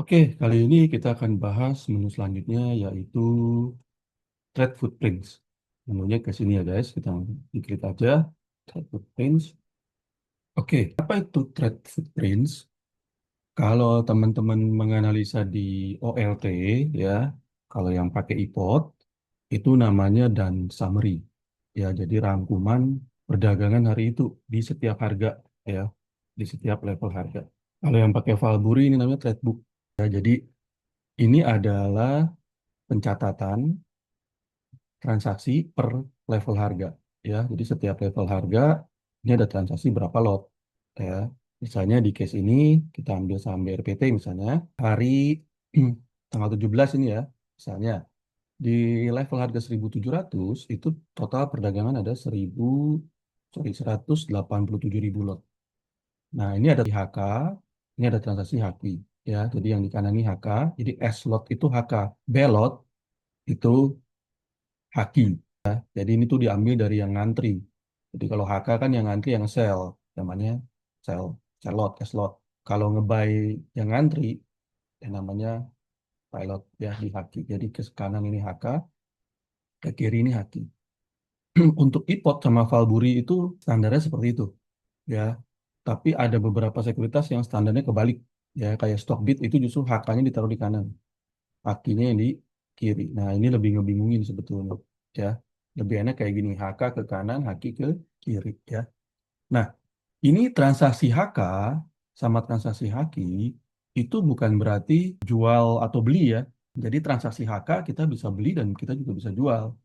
Oke, kali ini kita akan bahas menu selanjutnya yaitu trade footprints. Menunya ke sini ya guys, kita klik aja trade footprints. Oke, apa itu trade footprints? Kalau teman-teman menganalisa di OLT ya, kalau yang pakai iPod itu namanya dan summary. Ya, jadi rangkuman perdagangan hari itu di setiap harga ya, di setiap level harga. Kalau yang pakai Valbury ini namanya trade book. Ya, jadi ini adalah pencatatan transaksi per level harga ya. Jadi setiap level harga ini ada transaksi berapa lot ya. Misalnya di case ini kita ambil saham BRPT misalnya hari tanggal 17 ini ya. Misalnya di level harga 1.700 itu total perdagangan ada 187.000 lot. Nah, ini ada di HK, ini ada transaksi HQ ya. Jadi yang di kanan ini HK, jadi S lot itu HK, B lot itu haki ya. Jadi ini tuh diambil dari yang ngantri. Jadi kalau HK kan yang ngantri yang sell, namanya sell, sellot, slot. Kalau ngebuy yang ngantri, yang namanya pilot ya di haki. Jadi ke kanan ini HK, ke kiri ini haki. Untuk ipot sama Valbury itu standarnya seperti itu ya. Tapi ada beberapa sekuritas yang standarnya kebalik ya. Kayak Stockbit itu justru HK-nya ditaruh di kanan, hakinya yang di kiri. Nah ini lebih ngebingungin sebetulnya ya. Lebih enak kayak gini, HK ke kanan, haki ke kiri ya. Nah, ini transaksi HK sama transaksi haki itu bukan berarti jual atau beli ya. Jadi transaksi HK kita bisa beli dan kita juga bisa jual.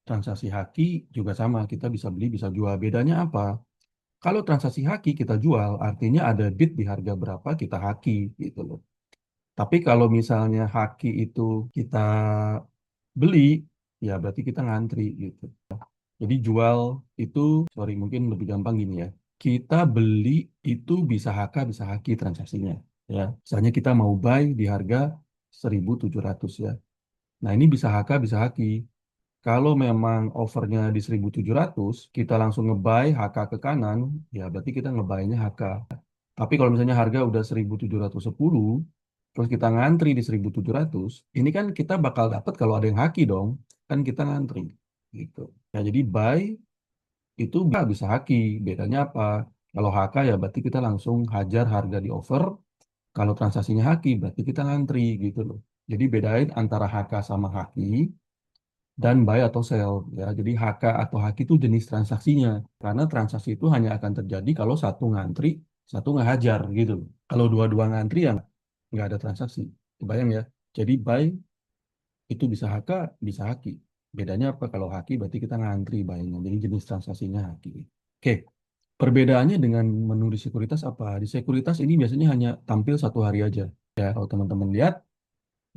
Transaksi haki juga sama, kita bisa beli, bisa jual. Bedanya apa? Kalau transaksi haki kita jual, artinya ada bid di harga berapa kita haki gitu loh. Tapi kalau misalnya haki itu kita beli, ya berarti kita ngantri gitu. Jadi jual itu, sorry mungkin lebih gampang gini ya. Kita beli itu bisa HK, bisa haki transaksinya. Ya, misalnya kita mau buy di harga 1.700 ya. Nah ini bisa HK, bisa haki. Kalau memang overnya di 1.700, kita langsung nge-buy HK ke kanan, ya berarti kita nge-buy-nya HK. Tapi kalau misalnya harga udah 1.710, terus kita ngantri di 1.700, ini kan kita bakal dapat kalau ada yang haki dong. Kan kita ngantri. Gitu. Ya, jadi buy itu bisa haki. Bedanya apa? Kalau HK ya berarti kita langsung hajar harga di over. Kalau transaksinya haki berarti kita ngantri gitu loh. Jadi bedain antara HK sama haki dan buy atau sell ya. Jadi HK atau haki itu jenis transaksinya. Karena transaksi itu hanya akan terjadi kalau satu ngantri, satu ngehajar gitu loh. Kalau dua-dua ngantri ya nggak ada transaksi. Kebayang ya. Jadi buy itu bisa HK, bisa haki. Bedanya apa? Kalau haki berarti kita ngantri buynya. Jadi jenis transaksinya haki. Oke, perbedaannya dengan menu di sekuritas apa? Di sekuritas ini biasanya hanya tampil satu hari aja. Ya, kalau teman-teman lihat,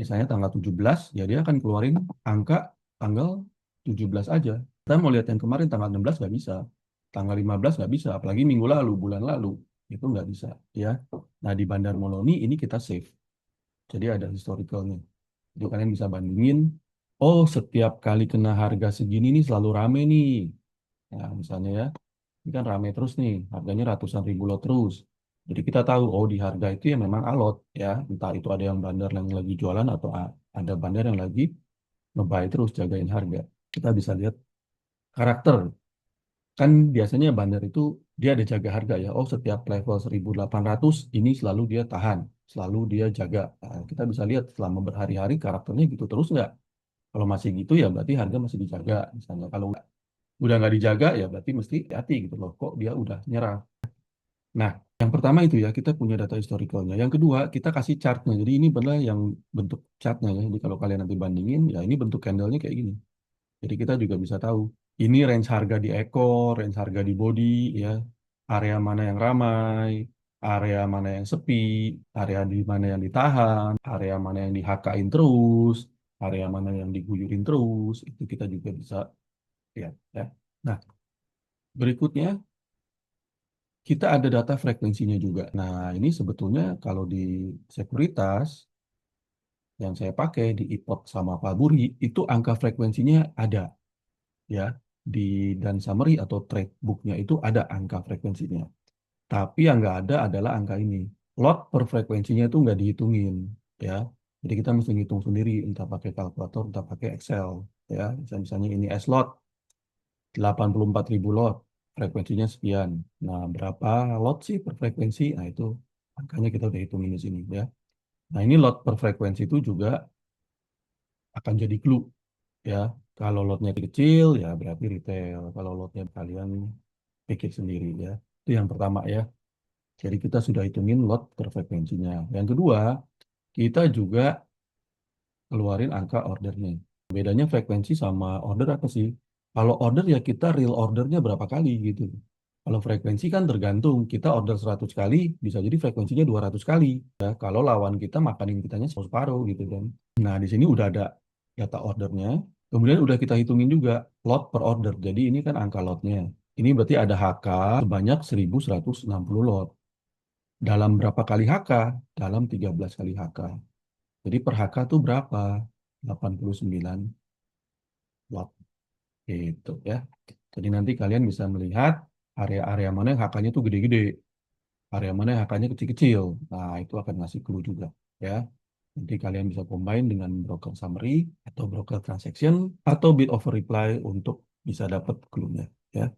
misalnya tanggal 17, ya dia akan keluarin angka tanggal 17 aja. Kita mau lihat yang kemarin tanggal 16 nggak bisa. Tanggal 15 nggak bisa, apalagi minggu lalu, bulan lalu. Itu nggak bisa. Ya. Nah, di Bandar Moloni ini kita save. Jadi ada historicalnya. Jadi kalian bisa bandingin, oh setiap kali kena harga segini nih selalu rame nih. Ya, misalnya ya, ini kan rame terus nih, harganya ratusan ribu lot terus. Jadi kita tahu, oh di harga itu ya memang alot ya, entah itu ada yang bandar yang lagi jualan atau ada bandar yang lagi ngebuy terus jagain harga. Kita bisa lihat karakter. Kan biasanya bandar itu dia ada jaga harga ya. Oh setiap level 1.800 ini selalu dia tahan, selalu dia jaga. Nah, kita bisa lihat selama berhari-hari karakternya gitu terus nggak. Kalau masih gitu ya berarti harga masih dijaga. Misalnya kalau udah nggak dijaga ya berarti mesti hati gitu loh. Kok dia udah nyerah. Nah, yang pertama itu ya kita punya data historicalnya. Yang kedua kita kasih chartnya. Jadi ini benar yang bentuk chartnya ya. Jadi kalau kalian nanti bandingin ya ini bentuk candlenya kayak gini. Jadi kita juga bisa tahu ini range harga di ekor, range harga di body ya. Area mana yang ramai, area mana yang sepi, area di mana yang ditahan, area mana yang dihakain terus, area mana yang diguyurin terus. Itu kita juga bisa lihat ya. Nah, berikutnya kita ada data frekuensinya juga. Nah, ini sebetulnya kalau di sekuritas yang saya pakai di IPOT sama Paburi, itu angka frekuensinya ada ya. Di dan summary atau trade booknya itu ada angka frekuensinya. Tapi yang nggak ada adalah angka ini. Lot per frekuensinya itu nggak dihitungin. ya. Jadi kita mesti ngitung sendiri, entah pakai kalkulator, entah pakai Excel, ya. Misalnya ini S lot, 84.000 lot, frekuensinya sekian. Nah, berapa lot sih per frekuensi? Nah, itu angkanya kita udah hitungin di sini, ya. Nah, ini lot per frekuensi itu juga akan jadi clue, ya. Kalau lotnya kecil, ya berarti retail. Kalau lotnya kalian pikir sendiri, ya. Itu yang pertama, ya. Jadi kita sudah hitungin lot per frekuensinya. Yang kedua, kita juga keluarin angka ordernya. Bedanya frekuensi sama order apa sih? Kalau order ya kita real ordernya berapa kali gitu. Kalau frekuensi kan tergantung, kita order 100 kali, bisa jadi frekuensinya 200 kali. Ya, kalau lawan kita makanin kitanya separuh gitu kan. Nah, di sini udah ada data ordernya. Kemudian udah kita hitungin juga lot per order. Jadi ini kan angka lotnya. Ini berarti ada HK sebanyak 1.160 lot. Dalam berapa kali HK? Dalam 13 kali HK. Jadi per HK tuh berapa? 89 watt gitu ya. Jadi nanti kalian bisa melihat area-area mana yang HK-nya tuh gede-gede, area mana yang HK-nya kecil-kecil. Nah, itu akan ngasih clue juga ya. Nanti kalian bisa combine dengan broker summary atau broker transaction atau bid offer reply untuk bisa dapat clue-nya ya.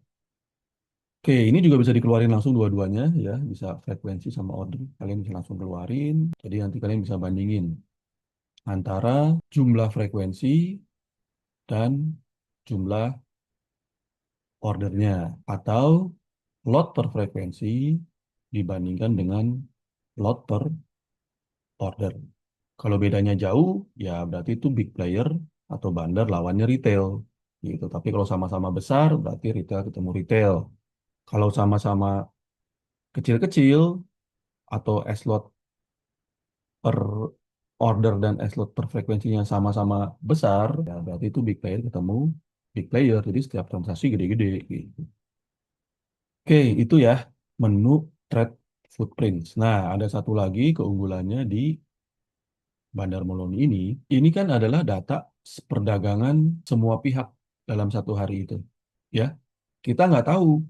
Oke, ini juga bisa dikeluarin langsung dua-duanya ya, bisa frekuensi sama order. Kalian bisa langsung keluarin. Jadi nanti kalian bisa bandingin antara jumlah frekuensi dan jumlah ordernya atau lot per frekuensi dibandingkan dengan lot per order. Kalau bedanya jauh, ya berarti itu big player atau bandar lawannya retail gitu. Tapi kalau sama-sama besar, berarti retail ketemu retail. Kalau sama-sama kecil-kecil atau slot per order dan slot per frekuensinya sama-sama besar, ya berarti itu big player ketemu big player. Jadi setiap transaksi gede-gede gitu. Oke, itu ya menu trade footprints. Nah, ada satu lagi keunggulannya di Bandar Moloni ini kan adalah data perdagangan semua pihak dalam satu hari itu. Ya, kita nggak tahu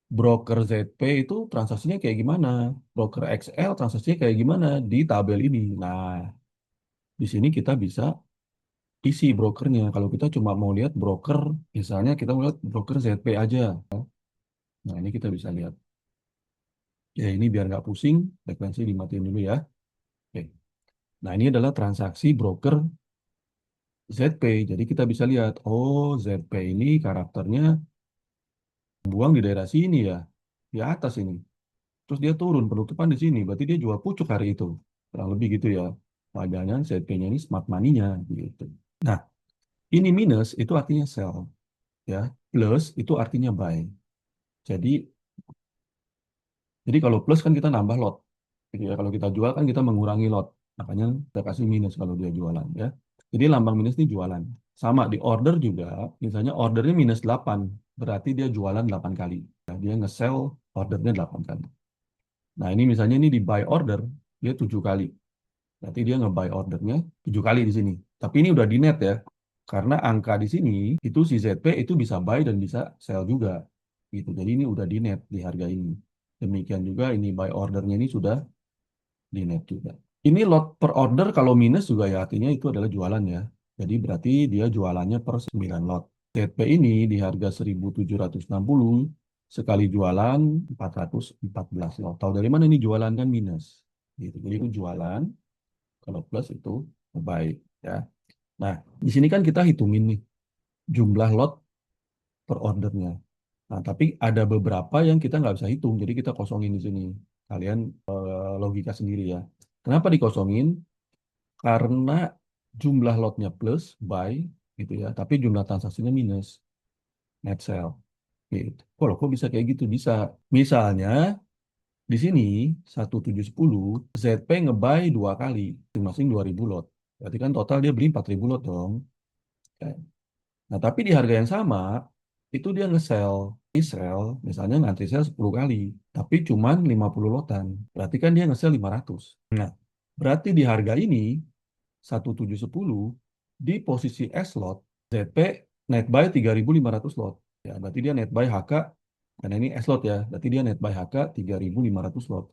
broker ZP itu transaksinya kayak gimana, broker XL transaksinya kayak gimana di tabel ini. Nah, di sini kita bisa isi brokernya. Kalau kita cuma mau lihat broker, misalnya kita mau lihat broker ZP aja. Nah, ini kita bisa lihat. Ya, ini biar nggak pusing, frekuensi dimatiin dulu ya. Oke. Nah, ini adalah transaksi broker ZP. Jadi kita bisa lihat, oh ZP ini karakternya buang di daerah sini ya, di atas ini. Terus dia turun penutupan di sini, berarti dia jual pucuk hari itu. Kurang lebih gitu ya. Padahal ZP-nya ini smart money-nya gitu. Nah, ini minus itu artinya sell ya. Plus itu artinya buy. Jadi jadi kalau plus kan kita nambah lot. Gitu ya. Kalau kita jual kan kita mengurangi lot. Makanya kita kasih minus kalau dia jualan ya. Jadi lambang minus ini jualan. Sama di order juga, misalnya ordernya minus 8, berarti dia jualan 8 kali. Ya, dia nge-sell ordernya 8 kali. Nah ini misalnya ini di buy order, dia 7 kali. Berarti dia nge-buy ordernya 7 kali di sini. Tapi ini udah di net ya. Karena angka di sini, itu si ZP itu bisa buy dan bisa sell juga. Gitu. Jadi ini udah di net di harga ini. Demikian juga ini buy ordernya ini sudah di net juga. Ini lot per order kalau minus juga ya artinya itu adalah jualan ya. Jadi berarti dia jualannya per 9 lot. ZP ini di harga 1.760 sekali jualan 414 lot. Tahu dari mana ini jualan kan minus. Gitu. Jadi itu jualan, kalau plus itu baik ya. Nah, di sini kan kita hitungin nih jumlah lot per ordernya. Nah, tapi ada beberapa yang kita nggak bisa hitung, jadi kita kosongin di sini. Kalian logika sendiri ya. Kenapa dikosongin? Karena jumlah lotnya plus, buy, gitu ya, tapi jumlah transaksinya minus, net sell. Gitu. Kok bisa kayak gitu? Bisa. Misalnya, di sini 1710 ZP ngebuy 2 kali, masing-masing 2.000 lot. Berarti kan total dia beli 4.000 lot dong. Ya. Nah, tapi di harga yang sama, itu dia nge-sell. Di-sell, misalnya ngantri sell 10 kali, tapi cuman 50 lotan. Berarti kan dia nge-sell 500. Nah, berarti di harga ini, 1710 di posisi S lot, ZP net buy 3.500 lot. Ya, berarti dia net buy HK, karena ini S lot ya, berarti dia net buy HK 3.500 lot.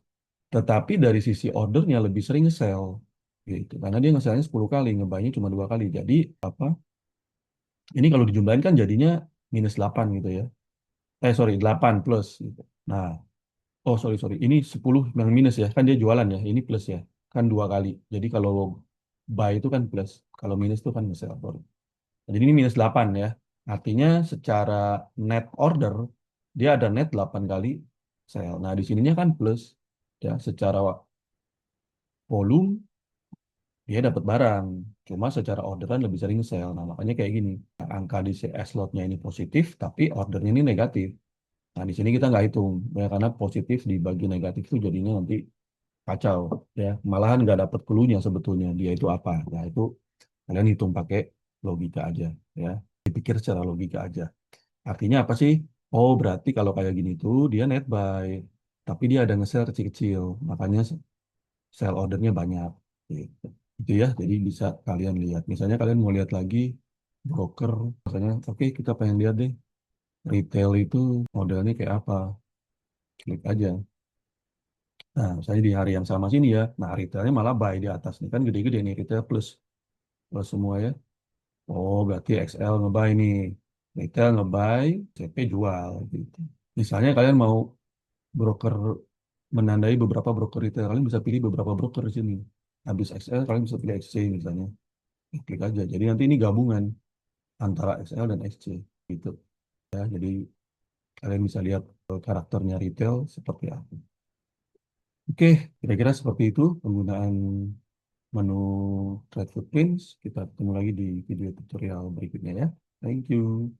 Tetapi dari sisi ordernya lebih sering sell. gitu. Karena dia nge-sell-nya 10 kali, nge-buy-nya cuma 2 kali. Jadi apa? Ini kalau dijumlahin kan jadinya -8 gitu ya. Sorry, 8 plus gitu. Nah, oh sorry sorry, ini 10 yang minus ya, kan dia jualan ya, ini plus ya, kan 2 kali. Jadi kalau buy itu kan plus, kalau minus itu kan nge-sell. Sorry. Jadi ini -8 ya. Artinya secara net order, dia ada net 8 kali sell. Nah, di sininya kan plus. Ya, secara volume, dia dapat barang. Cuma secara orderan lebih sering sell. Nah, makanya kayak gini. Angka di CS slotnya ini positif, tapi ordernya ini negatif. Nah, di sini kita nggak hitung. Ya, karena positif dibagi negatif itu jadinya nanti kacau. Ya, malahan nggak dapat clue-nya sebetulnya. Dia itu apa. Nah, itu kalian hitung pakai logika aja. Ya, dipikir secara logika aja. Artinya apa sih? Oh, berarti kalau kayak gini tuh dia net buy, tapi dia ada nge-sell kecil-kecil, makanya sell ordernya banyak. Gitu. Itu ya, jadi bisa kalian lihat. Misalnya kalian mau lihat lagi broker, misalnya, oke kita pengen lihat deh retail itu modelnya kayak apa, klik aja. Nah, misalnya di hari yang sama sini ya, nah retailnya malah buy di atas nih kan gede-gede nih retail plus plus semua ya. Oh, berarti XL nge-buy nih, retail nge-buy, CP jual gitu. Misalnya kalian mau broker menandai beberapa broker retail, kalian bisa pilih beberapa broker di sini. Habis XL, kalian bisa pilih XC misalnya. Klik aja. Jadi nanti ini gabungan antara XL dan XC gitu. Ya, jadi kalian bisa lihat karakternya retail seperti apa. Oke, kira-kira seperti itu penggunaan menu Trade Footprints. Kita ketemu lagi di video tutorial berikutnya ya. Thank you.